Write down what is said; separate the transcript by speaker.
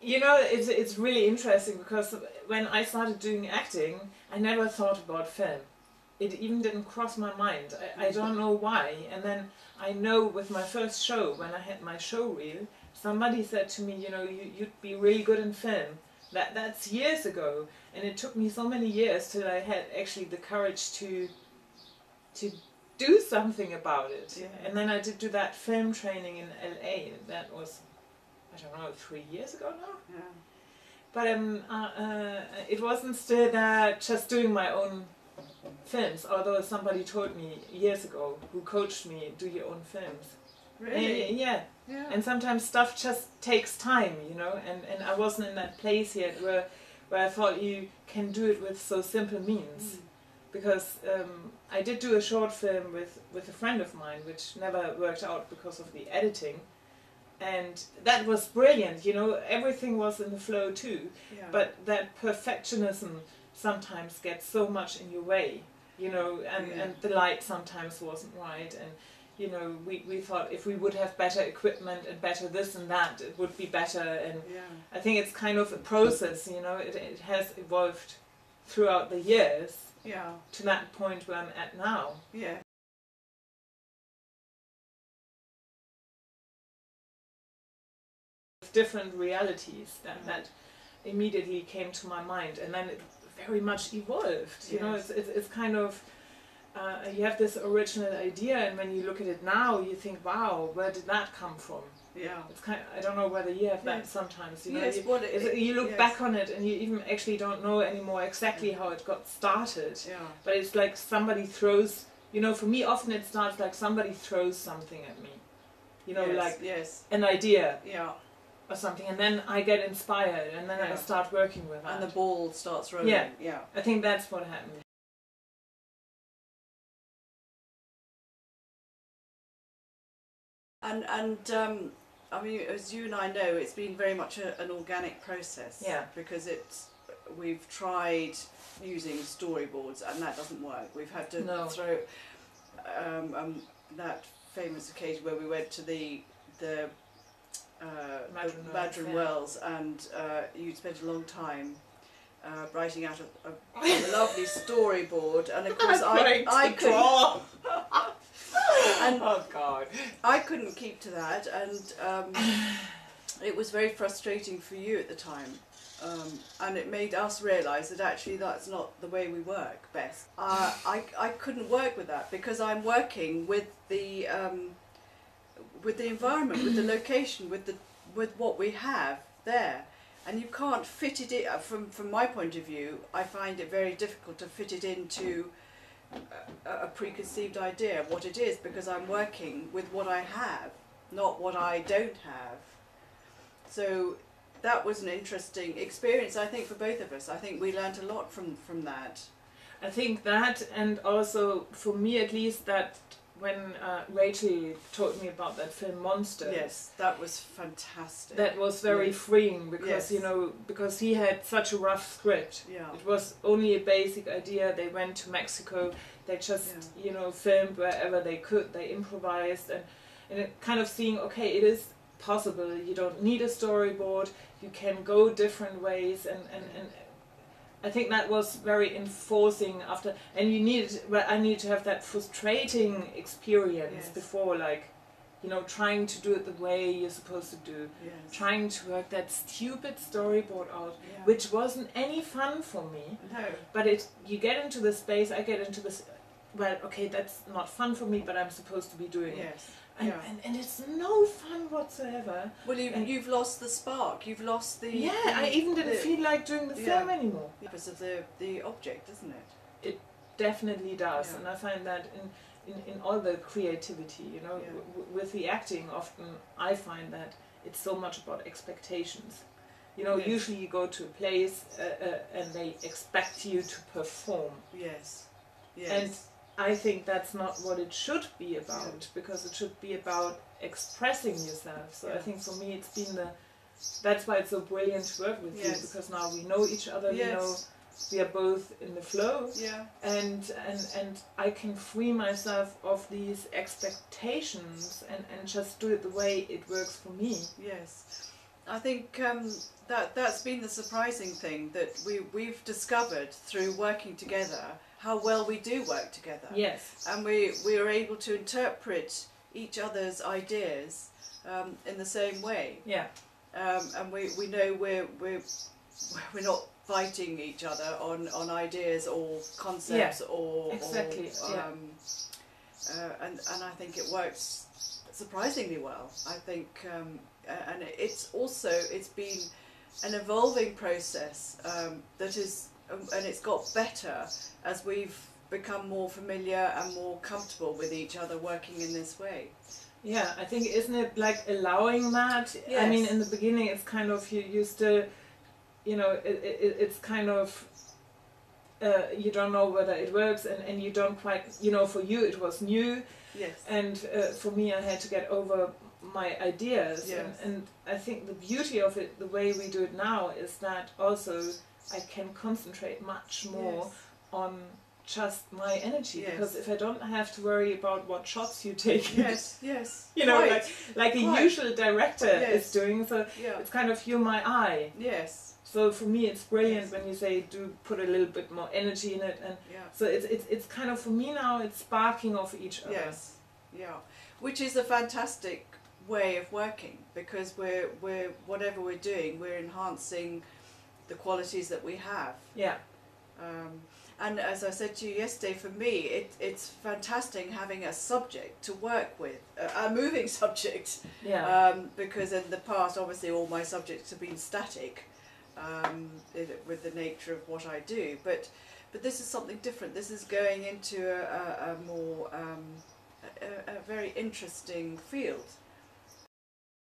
Speaker 1: You know, it's really interesting because when I started doing acting, I never thought about film. It even didn't cross my mind. I don't know why. And then I know with my first show, when I had my show reel, somebody said to me, you know, you'd be really good in film. That's years ago. And it took me so many years till I had actually the courage to do something about it. Yeah. And then I did do that film training in LA. That was, I don't know, 3 years ago now? Yeah. But it wasn't still that just doing my own films, although somebody told me years ago, who coached me, do your own films.
Speaker 2: Really?
Speaker 1: Yeah. And sometimes stuff just takes time, you know, and I wasn't in that place yet where I thought you can do it with so simple means. Because I did do a short film with a friend of mine, which never worked out because of the editing. And that was brilliant, you know, everything was in the flow too. Yeah. But that perfectionism sometimes gets so much in your way, you know, and the light sometimes wasn't right. And, you know, we thought if we would have better equipment and better this and that, it would be better. And I think it's kind of a process, you know, it has evolved throughout the years to that point where I'm at now. Yeah. Different realities that immediately came to my mind, and then it very much evolved. You know, it's kind of you have this original idea, and when you look at it now, you think, wow, where did that come from? Yeah, it's kind of, I don't know whether you have that sometimes. You know, you look back on it, and you even actually don't know anymore exactly how it got started. Yeah, but it's like somebody throws. You know, for me, often it starts like somebody throws something at me. You know, like an idea. Yeah. Or something, and then I get inspired, and then I start working with that.
Speaker 2: And the ball starts rolling.
Speaker 1: Yeah. I think that's what happened.
Speaker 2: And I mean, as you and I know, it's been very much an organic process. Yeah. Because we've tried using storyboards, and that doesn't work. We've had to throw that famous occasion where we went to the Madron Wells, and you'd spent a long time writing out a lovely storyboard, and of course I couldn't draw. And oh God, I couldn't keep to that, and it was very frustrating for you at the time, and it made us realise that actually that's not the way we work best. I couldn't work with that because I'm working with the environment, with the location, with what we have there, and you can't fit it in. From my point of view, I find it very difficult to fit it into a preconceived idea of what it is, because I'm working with what I have, not what I don't have. So that was an interesting experience, I think, for both of us. I think we learnt a lot from that.
Speaker 1: I think that, and also for me at least, that when Rachel told me about that film Monsters.
Speaker 2: Yes, that was fantastic.
Speaker 1: That was very freeing, because you know, because he had such a rough script. Yeah. It was only a basic idea. They went to Mexico. They just you know, filmed wherever they could. They improvised, and it kind of seeing, okay, it is possible. You don't need a storyboard. You can go different ways, and I think that was very enforcing after, and you needed, well, I needed to have that frustrating experience before, like, you know, trying to do it the way you're supposed to do, trying to work that stupid storyboard out, which wasn't any fun for me. No. But you get into this space, I get into this, well, okay, that's not fun for me, but I'm supposed to be doing it. And it's no fun whatsoever.
Speaker 2: Well, you've lost the spark. You've lost the...
Speaker 1: Yeah, I even didn't feel like doing the film anymore.
Speaker 2: Because of the object, doesn't it?
Speaker 1: It definitely does, and I find that in all the creativity, you know, with the acting, often I find that it's so much about expectations. You know, usually you go to a place and they expect you to perform. Yes. And I think that's not what it should be about, because it should be about expressing yourself. So I think for me it's been that's why it's so brilliant to work with you, because now we know each other, we know we are both in the flow.
Speaker 2: Yeah.
Speaker 1: And I can free myself of these expectations and just do it the way it works for me.
Speaker 2: Yes. I think that's been the surprising thing, that we've discovered through working together how well we do work together.
Speaker 1: Yes.
Speaker 2: And we are able to interpret each other's ideas in the same way.
Speaker 1: Yeah.
Speaker 2: And we know we're not fighting each other on ideas or concepts.
Speaker 1: Yeah.
Speaker 2: Or
Speaker 1: exactly.
Speaker 2: And I think it works surprisingly well. I think, and it's been an evolving process that is, and it's got better as we've become more familiar and more comfortable with each other working in this way.
Speaker 1: Yeah, I think, isn't it like allowing that?
Speaker 2: Yes.
Speaker 1: I mean, in the beginning it's kind of, you still, you know, it's kind of, you don't know whether it works, and you don't quite, you know, for you it was new.
Speaker 2: Yes.
Speaker 1: And for me, I had to get over my ideas.
Speaker 2: Yes.
Speaker 1: And I think the beauty of it, the way we do it now, is that also I can concentrate much more
Speaker 2: Yes.
Speaker 1: on just my energy.
Speaker 2: Yes.
Speaker 1: Because if I don't have to worry about what shots you take,
Speaker 2: Yes, yes.
Speaker 1: you know,
Speaker 2: Quite.
Speaker 1: like a
Speaker 2: Quite.
Speaker 1: usual director
Speaker 2: Yes.
Speaker 1: is doing. So
Speaker 2: Yeah.
Speaker 1: it's kind of you're my eye.
Speaker 2: Yes.
Speaker 1: So for me, it's brilliant
Speaker 2: Yes.
Speaker 1: when you say do put a little bit more energy in it, and
Speaker 2: Yeah.
Speaker 1: so it's kind of, for me now, it's sparking off each other.
Speaker 2: Yes. Yeah. Which is a fantastic way of working, because we're whatever we're doing, we're enhancing the qualities that we have.
Speaker 1: Yeah.
Speaker 2: And as I said to you yesterday, for me, it's fantastic having a subject to work with, a moving subject.
Speaker 1: Yeah.
Speaker 2: Because in the past, obviously, all my subjects have been static, with the nature of what I do. But this is something different. This is going into a more a very interesting field.